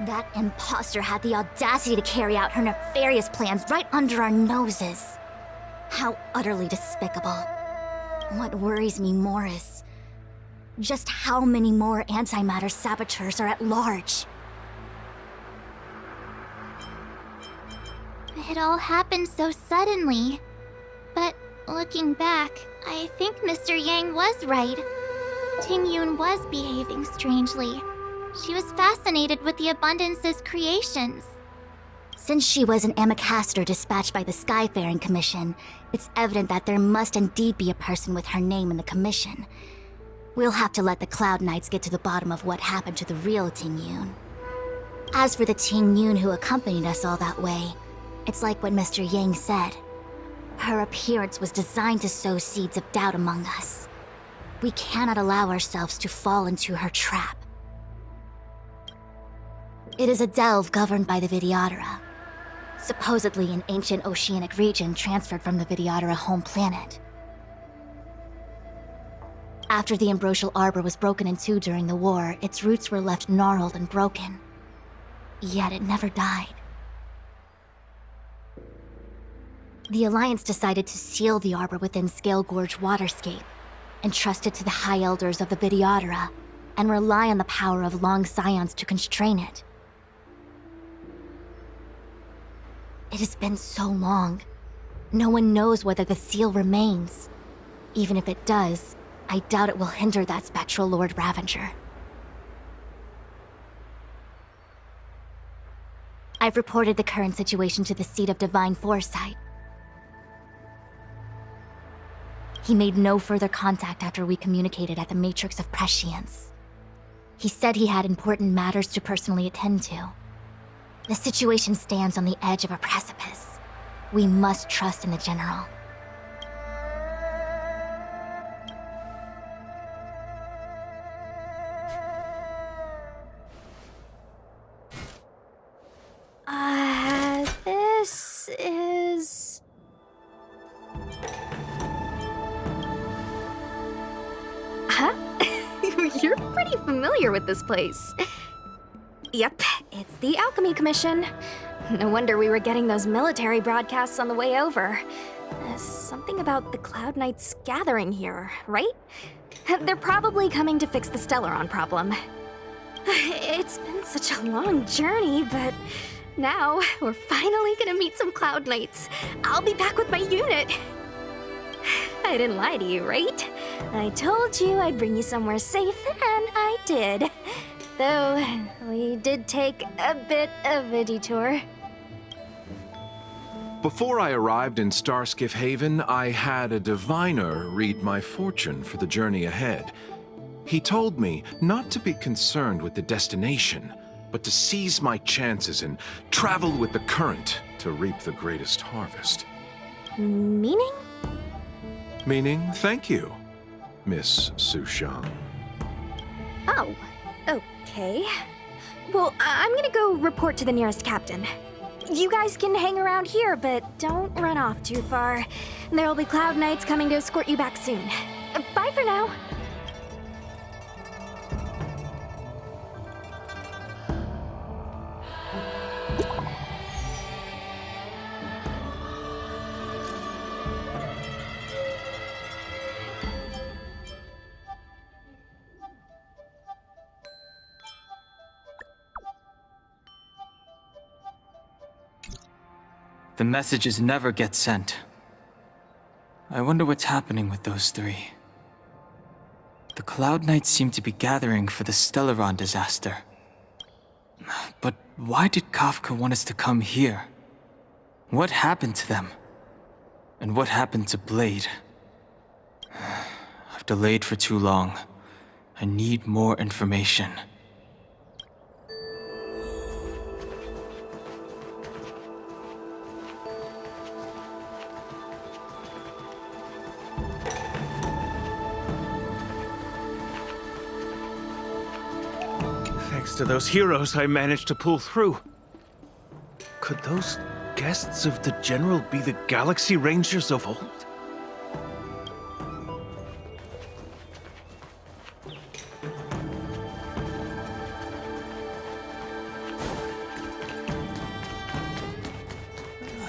That imposter had the audacity to carry out her nefarious plans right under our noses. How utterly despicable. What worries me more is just how many more antimatter saboteurs are at large. It all happened so suddenly. But looking back, I think Mr. Yang was right. Ting Yun was behaving strangely. She was fascinated with the Abundance's creations. Since she was an Amicastor dispatched by the Skyfaring Commission, it's evident that there must indeed be a person with her name in the commission. We'll have to let the Cloud Knights get to the bottom of what happened to the real Ting Yun. As for the Ting Yun who accompanied us all that way, it's like what Mr. Yang said. Her appearance was designed to sow seeds of doubt among us. We cannot allow ourselves to fall into her trap. It is a delve governed by the Vidyadhara, supposedly an ancient oceanic region transferred from the Vidyadhara home planet. After the Ambrosial Arbor was broken in two during the war, its roots were left gnarled and broken. Yet it never died. The Alliance decided to seal the arbor within Scale Gorge Waterscape, entrust it to the High Elders of the Vidyadhara, and rely on the power of Long Scions to constrain it. It has been so long. No one knows whether the seal remains. Even if it does, I doubt it will hinder that spectral Lord Ravenger. I've reported the current situation to the Seat of Divine Foresight. He made no further contact after we communicated at the Matrix of Prescience. He said he had important matters to personally attend to. The situation stands on the edge of a precipice. We must trust in the General. This is... Huh? You're pretty familiar with this place. Yep, it's the Alchemy Commission. No wonder we were getting those military broadcasts on the way over. Something about the Cloud Knights gathering here, right? They're probably coming to fix the Stellaron problem. It's been such a long journey, but now we're finally gonna meet some Cloud Knights. I'll be back with my unit. I didn't lie to you, right? I told you I'd bring you somewhere safe, and I did. Though, we did take a bit of a detour. Before I arrived in Starskiff Haven, I had a diviner read my fortune for the journey ahead. He told me not to be concerned with the destination, but to seize my chances and travel with the current to reap the greatest harvest. Meaning? Meaning, thank you, Miss Sushang. Oh, okay. Well, I'm gonna go report to the nearest captain. You guys can hang around here, but don't run off too far. There'll be Cloud Knights coming to escort you back soon. Bye for now. The messages never get sent. I wonder what's happening with those three. The Cloud Knights seem to be gathering for the Stellaron disaster. But why did Kafka want us to come here? What happened to them? And what happened to Blade? I've delayed for too long. I need more information. Thanks to those heroes, I managed to pull through. Could those guests of the General be the Galaxy Rangers of old?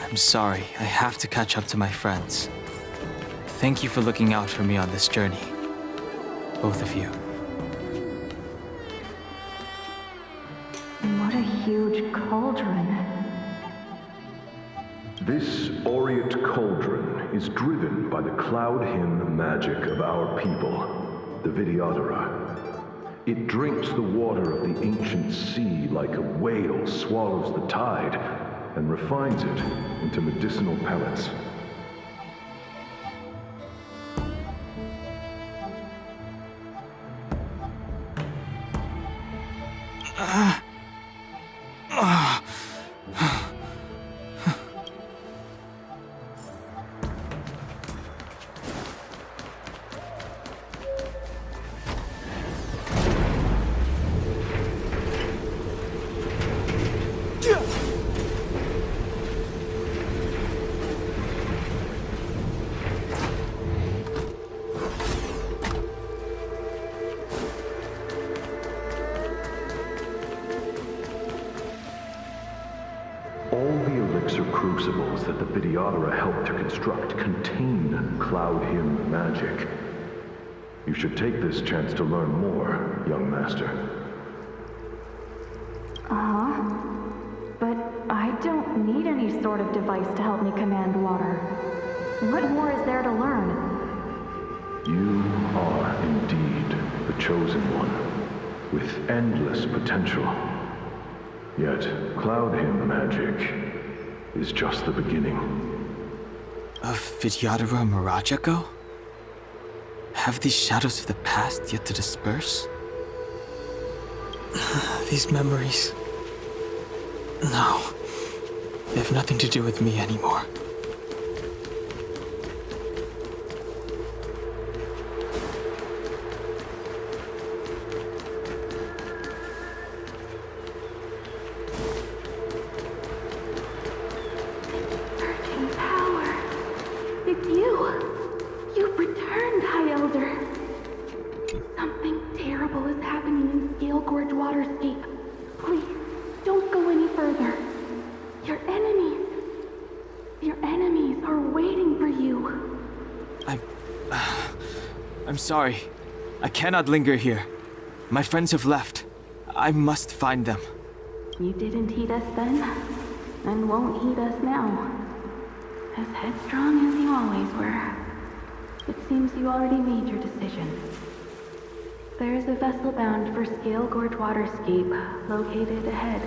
I'm sorry. I have to catch up to my friends. Thank you for looking out for me on this journey. Both of you. What a huge cauldron. This aureate cauldron is driven by the cloud hymn magic of our people, the Vidyadhara. It drinks the water of the ancient sea like a whale swallows the tide and refines it into medicinal pellets. All the elixir crucibles that the Vidyadhara helped to construct contain cloud hymn magic. You should take this chance to learn more, young master. But I don't need any sort of device to help me command water. What more is there to learn? You are indeed the chosen one, with endless potential. Yet, cloud hymn magic is just the beginning. Of Vidyadhara Mirajago? Have these shadows of the past yet to disperse? These memories... No. They have nothing to do with me anymore. Surging power. It's you. You've returned, High Elder. Something terrible is happening in Scale Gorge Waterscape. Please, don't go any further. Your enemies are waiting for you. I'm sorry. I cannot linger here. My friends have left. I must find them. You didn't heed us then, and won't heed us now. As headstrong as you always were. It seems you already made your decision. There is a vessel bound for Scale Gorge Waterscape, located ahead.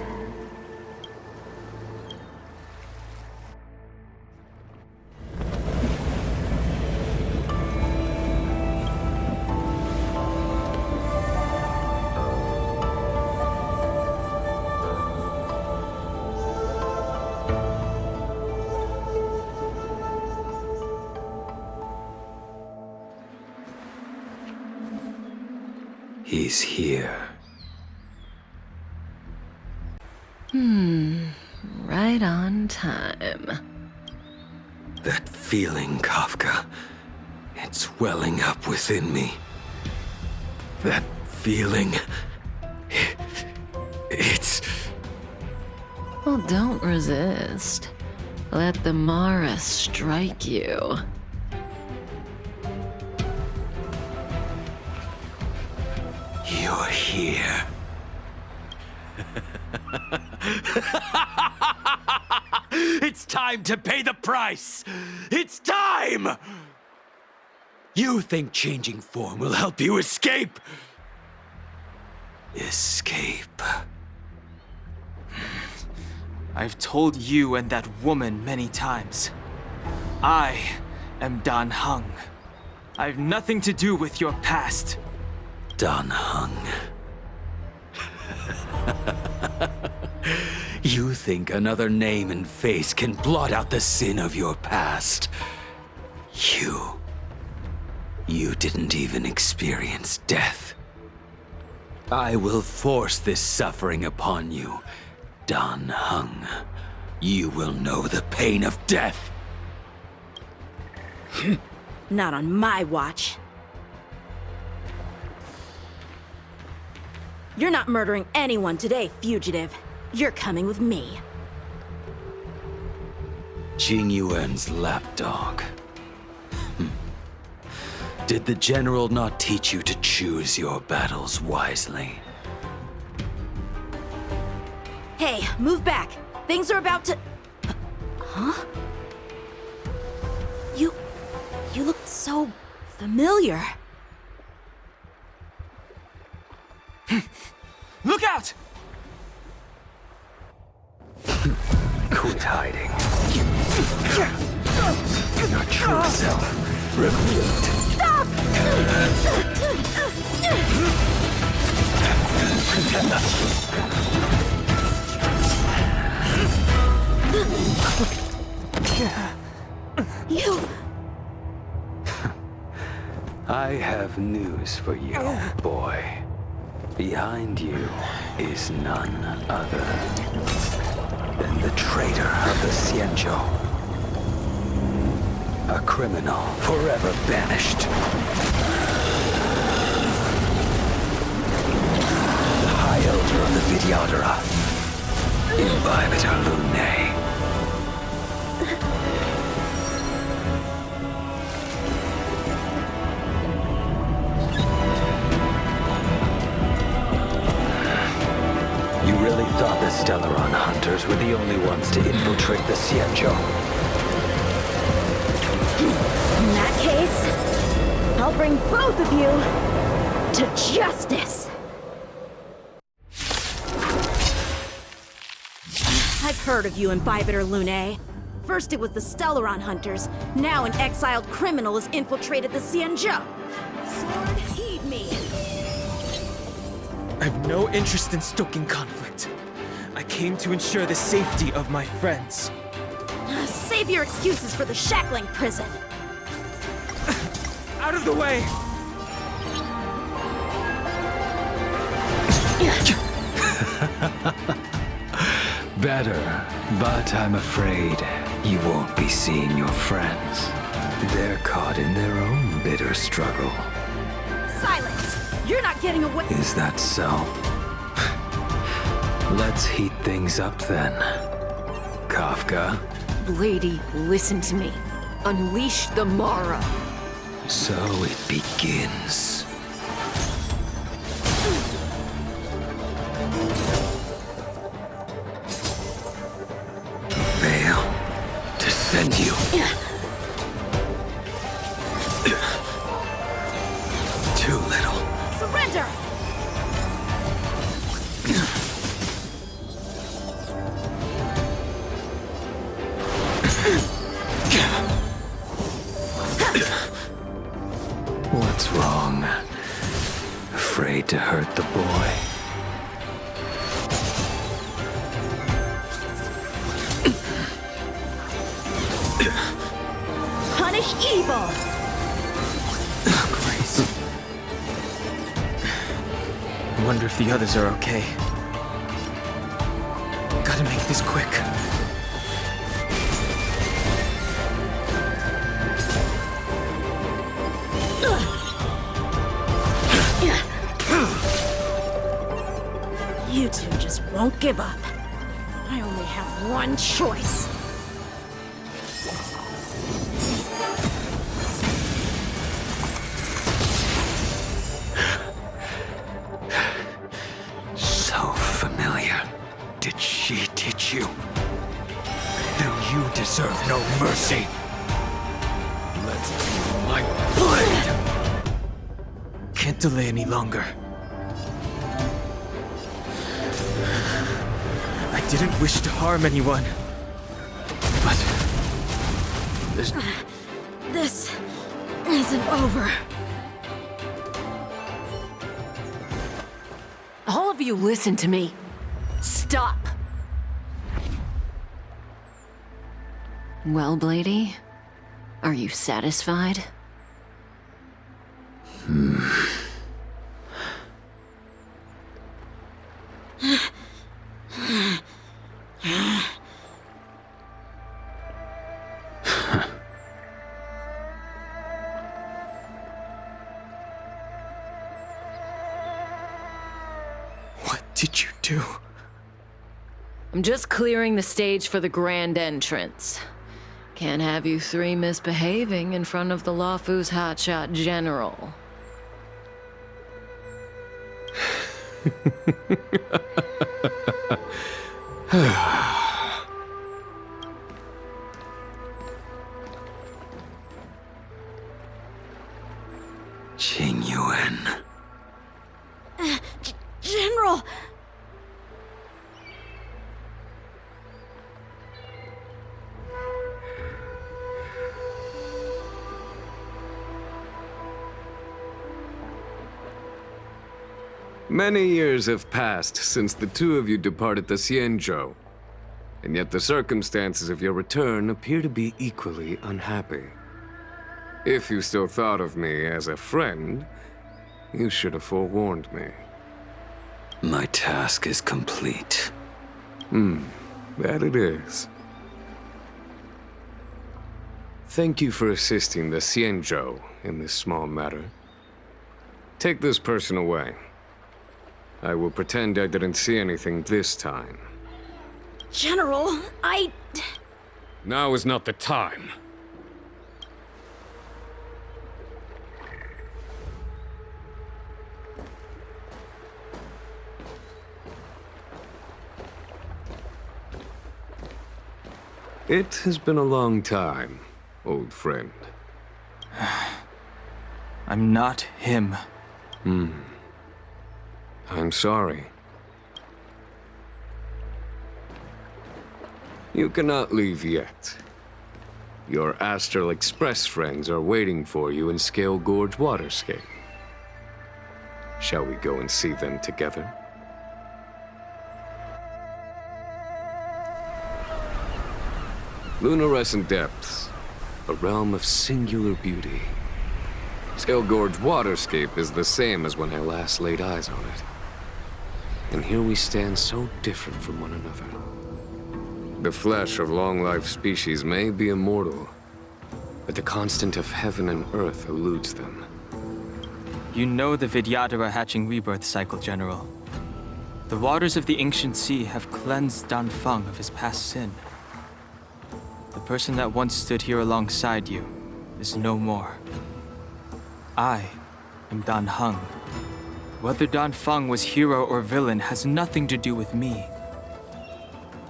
He's here. Right on time. That feeling, Kafka. It's welling up within me. That feeling... It's... Well, don't resist. Let the Mara strike you. You're here. It's time to pay the price! It's time! You think changing form will help you escape? Escape. I've told you and that woman many times. I am Dan Heng. I've nothing to do with your past. Dan Heng. You think another name and face can blot out the sin of your past? You didn't even experience death. I will force this suffering upon you, Dan Heng. You will know the pain of death. Not on my watch. You're not murdering anyone today, fugitive. You're coming with me. Jing Yuan's lapdog. Did the general not teach you to choose your battles wisely? Hey, move back. Things are about to... Huh? You look so familiar. Look out! Quit hiding. Your true self revealed. Stop! You... I have news for you, boy. Behind you is none other than the traitor of the Xianzhou. A criminal forever banished. The High Elder of the Vidyadhara, Imbibitor Lunae. You really thought the Stellaron hunters were the only ones to infiltrate the Xianzhou? In that case, I'll bring both of you to justice. I've heard of you, Imbibitor Lunae. First it was the Stellaron hunters, now an exiled criminal has infiltrated the Xianzhou. Sword, heed me. I have no interest in stoking conflict. I came to ensure the safety of my friends. Save your excuses for the shackling prison. Out of the way! Better, but I'm afraid you won't be seeing your friends. They're caught in their own bitter struggle. Silence! You're not getting away. Is that so? Let's heat things up then. Kafka. Lady, listen to me. Unleash the Mara. So it begins. Veil to send you. Too little. Surrender! What's wrong? Afraid to hurt the boy? Punish evil! Grace. I wonder if the others are okay. Gotta make this quick. You two just won't give up. I only have one choice. So familiar. Did she teach you? Then you deserve no mercy. Let's feel my blade. Can't delay any longer. I didn't wish to harm anyone. But... This isn't over. All of you listen to me. Stop! Well, Blady? Are you satisfied? what did you do? I'm just clearing the stage for the grand entrance. Can't have you three misbehaving in front of the Lawfu's hotshot general. Qingyuan. General! Many years have passed since the two of you departed the Xianzhou, and yet the circumstances of your return appear to be equally unhappy. If you still thought of me as a friend, you should have forewarned me. My task is complete. That it is. Thank you for assisting the Xianzhou in this small matter. Take this person away. I will pretend I didn't see anything this time. General, Now is not the time. It has been a long time, old friend. I'm not him. I'm sorry. You cannot leave yet. Your Astral Express friends are waiting for you in Scale Gorge Waterscape. Shall we go and see them together? Lunarescent Depths, a realm of singular beauty. Scale Gorge Waterscape is the same as when I last laid eyes on it. And here we stand so different from one another. The flesh of long-lived species may be immortal, but the constant of heaven and earth eludes them. You know the Vidyadhara hatching rebirth cycle, General. The waters of the ancient sea have cleansed Dan Feng of his past sin. The person that once stood here alongside you is no more. I am Dan Heng. Whether Dan Feng was hero or villain has nothing to do with me.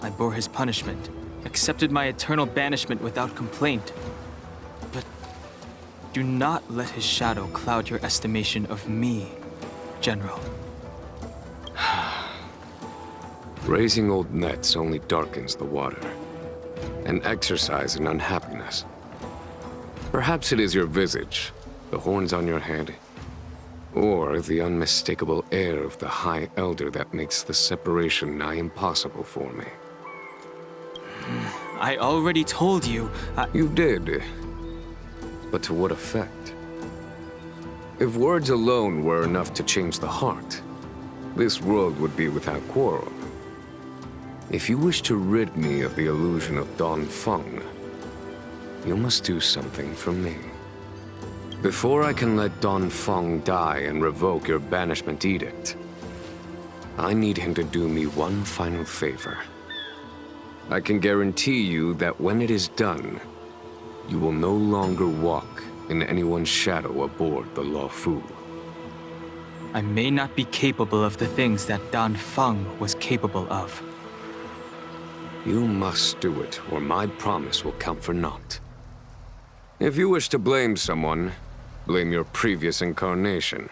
I bore his punishment, accepted my eternal banishment without complaint. But do not let his shadow cloud your estimation of me, General. Raising old nets only darkens the water, an exercise in unhappiness. Perhaps it is your visage, the horns on your head, or the unmistakable air of the High Elder that makes the separation nigh impossible for me. I already told you, You did. But to what effect? If words alone were enough to change the heart, this world would be without quarrel. If you wish to rid me of the illusion of Dan Feng, you must do something for me. Before I can let Dan Feng die and revoke your banishment edict, I need him to do me one final favor. I can guarantee you that when it is done, you will no longer walk in anyone's shadow aboard the Lawfu. I may not be capable of the things that Dan Feng was capable of. You must do it, or my promise will count for naught. If you wish to blame someone, blame your previous incarnation.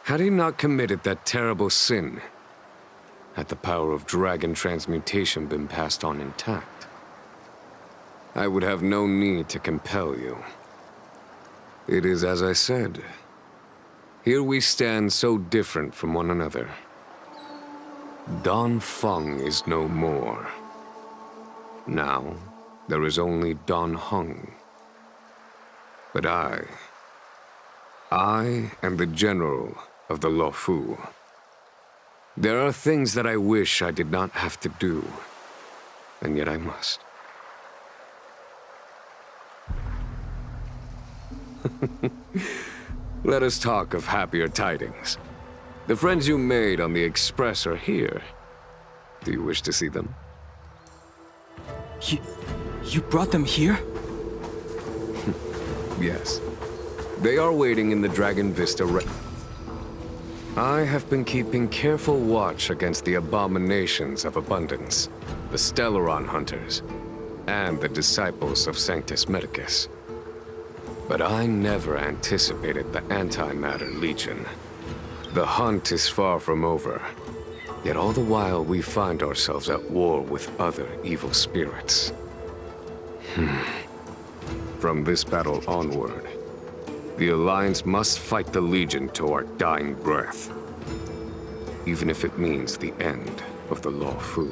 Had he not committed that terrible sin, had the power of dragon transmutation been passed on intact, I would have no need to compel you. It is as I said. Here we stand so different from one another. Dan Feng is no more. Now, there is only Dan Heng. But I am the general of the Lawfu. There are things that I wish I did not have to do, and yet I must. Let us talk of happier tidings. The friends you made on the Express are here. Do you wish to see them? You brought them here? Yes. They are waiting in the Dragon Vista I have been keeping careful watch against the abominations of abundance, the Stellaron Hunters, and the disciples of Sanctus Medicus. But I never anticipated the Antimatter Legion. The hunt is far from over, yet all the while we find ourselves at war with other evil spirits. From this battle onward, the Alliance must fight the Legion to our dying breath, even if it means the end of the Law Fu.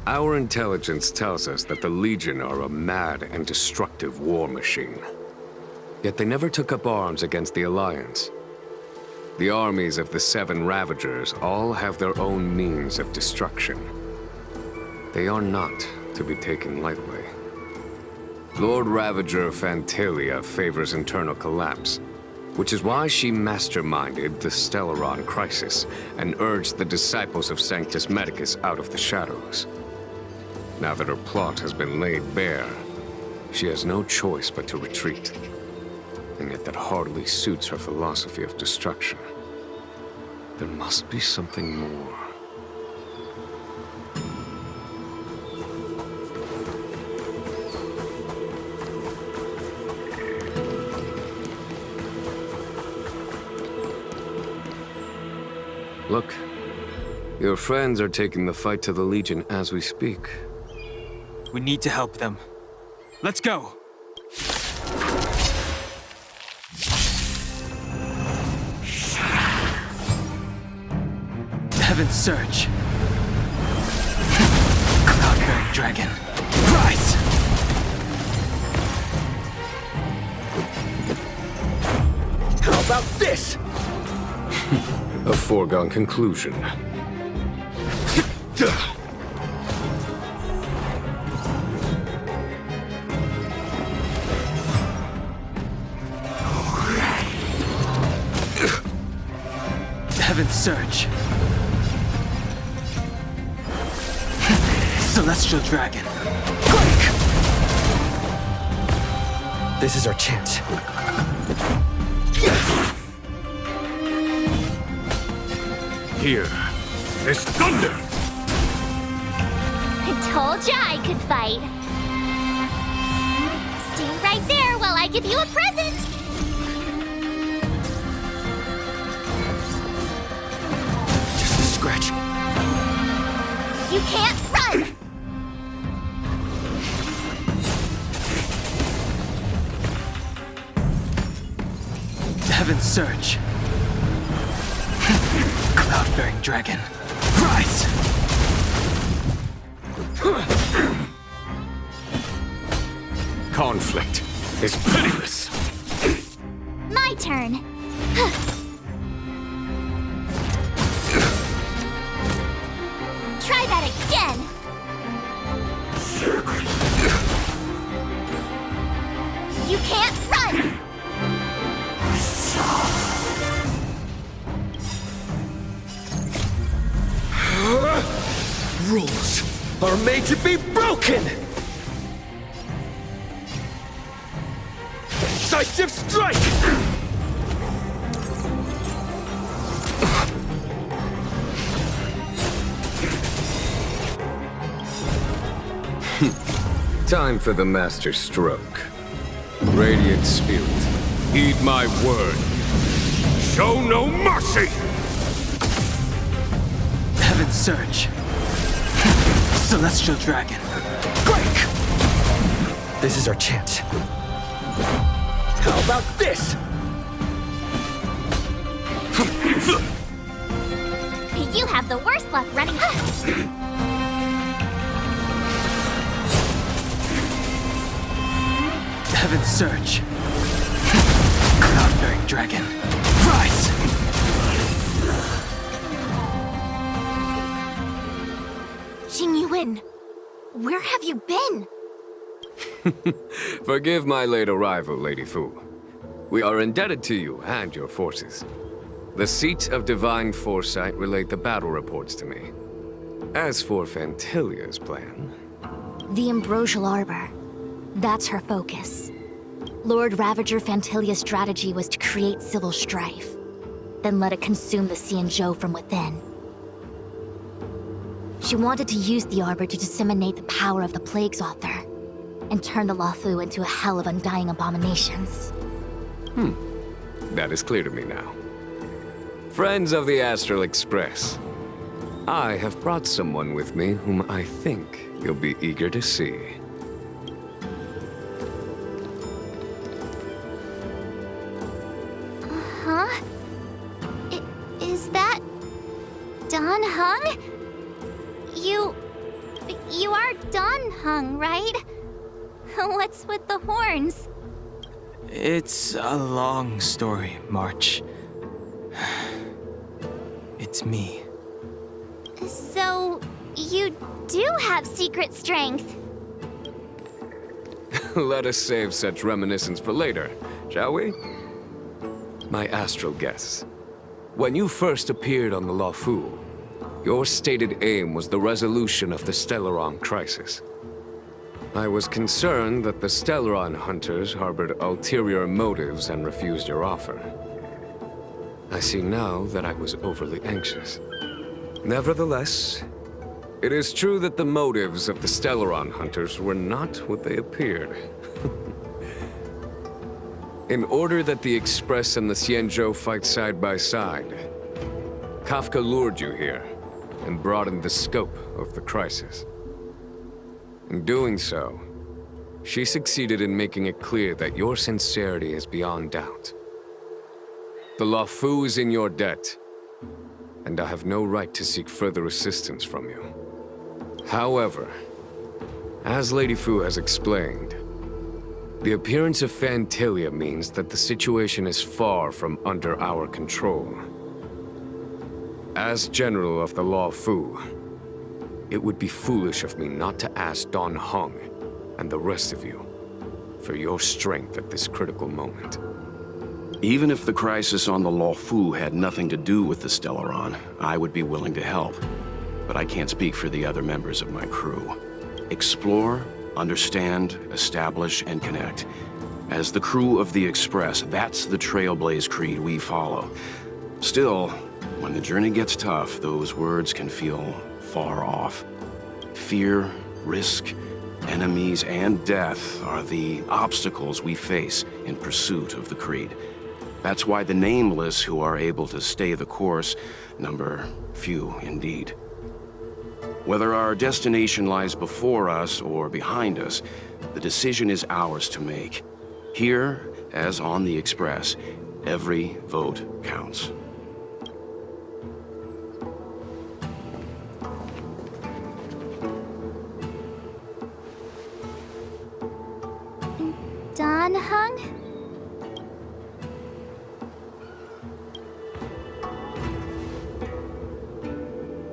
Our intelligence tells us that the Legion are a mad and destructive war machine. Yet they never took up arms against the Alliance. The armies of the Seven Ravagers all have their own means of destruction. They are not to be taken lightly. Lord Ravager Fantalia favors internal collapse, which is why she masterminded the Stellaron crisis and urged the disciples of Sanctus Medicus out of the shadows. Now that her plot has been laid bare, she has no choice but to retreat. And yet that hardly suits her philosophy of destruction. There must be something more. Look, your friends are taking the fight to the Legion as we speak. We need to help them. Let's go! Heaven's Surge. Cloud-bearing dragon. Rise! How about this? A foregone conclusion. Heaven's Surge. Celestial Dragon. Quake! This is our chance. Here is thunder! I told ya I could fight. Stay right there while I give you a present. Just a scratch. You can't run! Heaven's Surge. Cloud-bearing dragon. Rise! Conflict is pitiless. My turn. Try that again. You can't run! Rules are made to be broken! Decisive strike! Time for the master stroke. Radiant Spirit, heed my word. Show no mercy! Heaven's Surge. Celestial Dragon. Quake! This is our chance. How about this? You have the worst luck running. Heaven's Surge. Cloud-bearing dragon. Rise! Jingyuin, where have you been? Forgive my late arrival, Lady Fu. We are indebted to you and your forces. The Seat of Divine Foresight relayed the battle reports to me. As for Fantilia's plan... The Ambrosial Arbor. That's her focus. Lord Ravager Fantilia's strategy was to create civil strife, then let it consume the Xianzhou from within. She wanted to use the Arbor to disseminate the power of the Plague's author, and turn the Luofu into a hell of undying abominations. That is clear to me now. Friends of the Astral Express, I have brought someone with me whom I think you'll be eager to see. Huh? Is that... Don Hung? You are Don Hung, right? What's with the horns? It's a long story, March. It's me. So, you do have secret strength. Let us save such reminiscence for later, shall we? My astral guests, when you first appeared on the Luofu, your stated aim was the resolution of the Stellaron crisis. I was concerned that the Stellaron hunters harbored ulterior motives and refused your offer. I see now that I was overly anxious. Nevertheless, it is true that the motives of the Stellaron hunters were not what they appeared. In order that the Express and the Xianzhou fight side by side, Kafka lured you here and broadened the scope of the crisis. In doing so, she succeeded in making it clear that your sincerity is beyond doubt. The Luofu is in your debt, and I have no right to seek further assistance from you. However, as Lady Fu has explained, the appearance of Fantilia means that the situation is far from under our control. As General of the Luofu, it would be foolish of me not to ask Don Hung and the rest of you for your strength at this critical moment. Even if the crisis on the Luofu had nothing to do with the Stellaron, I would be willing to help. But I can't speak for the other members of my crew. Explore, understand, establish, and connect. As the crew of the Express, that's the Trailblaze creed we follow. Still, when the journey gets tough, those words can feel far off. Fear, risk, enemies, and death are the obstacles we face in pursuit of the creed. That's why the nameless who are able to stay the course number few indeed. Whether our destination lies before us or behind us, the decision is ours to make. Here, as on the Express, every vote counts. Don Hung?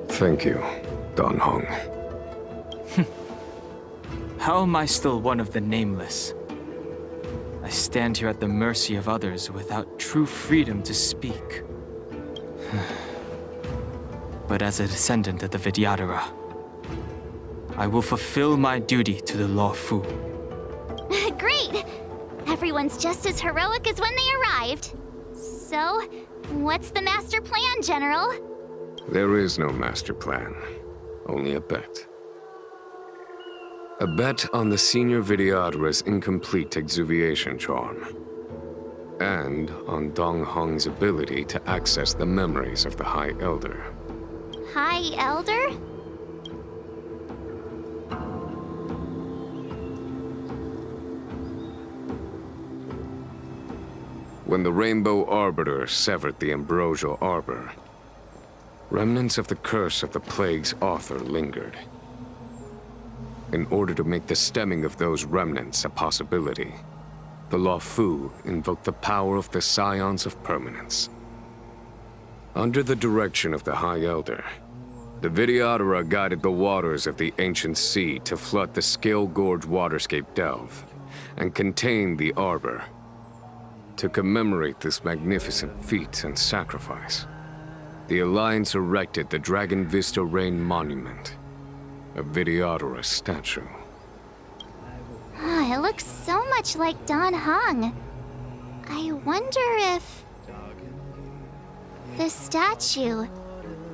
Thank you, Don Hung. How am I still one of the nameless? I stand here at the mercy of others without true freedom to speak. But as a descendant of the Vidyadhara, I will fulfill my duty to the Luofu. Great! Everyone's just as heroic as when they arrived. So, what's the master plan, General? There is no master plan, only a bet. A bet on the Senior Vidyadhara's incomplete exuviation charm. And on Dong Hong's ability to access the memories of the High Elder. High Elder? When the Rainbow Arbiter severed the Ambrosial Arbor, remnants of the curse of the Plague's author lingered. In order to make the stemming of those remnants a possibility, the Luofu invoked the power of the Scions of Permanence. Under the direction of the High Elder, the Vidyadhara guided the waters of the ancient sea to flood the Scale Gorge waterscape delve and contain the Arbor. To commemorate this magnificent feat and sacrifice, the Alliance erected the Dragon Vista Rain Monument, a Videodora statue. It looks so much like Don Hung. I wonder if... the statue...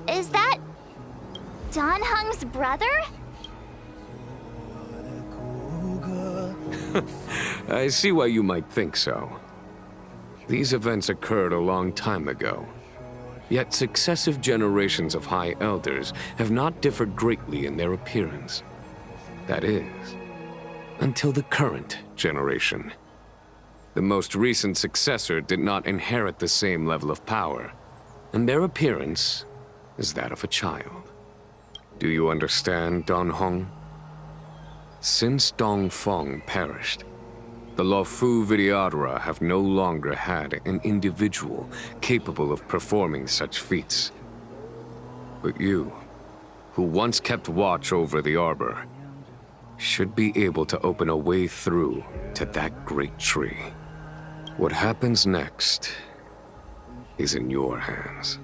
is that... Don Hung's brother? I see why you might think so. These events occurred a long time ago. Yet successive generations of High Elders have not differed greatly in their appearance. That is, until the current generation. The most recent successor did not inherit the same level of power, and their appearance is that of a child. Do you understand, Don Hong? Since Dong Feng perished, the Luofu Videodora have no longer had an individual capable of performing such feats. But you, who once kept watch over the arbor, should be able to open a way through to that great tree. What happens next is in your hands.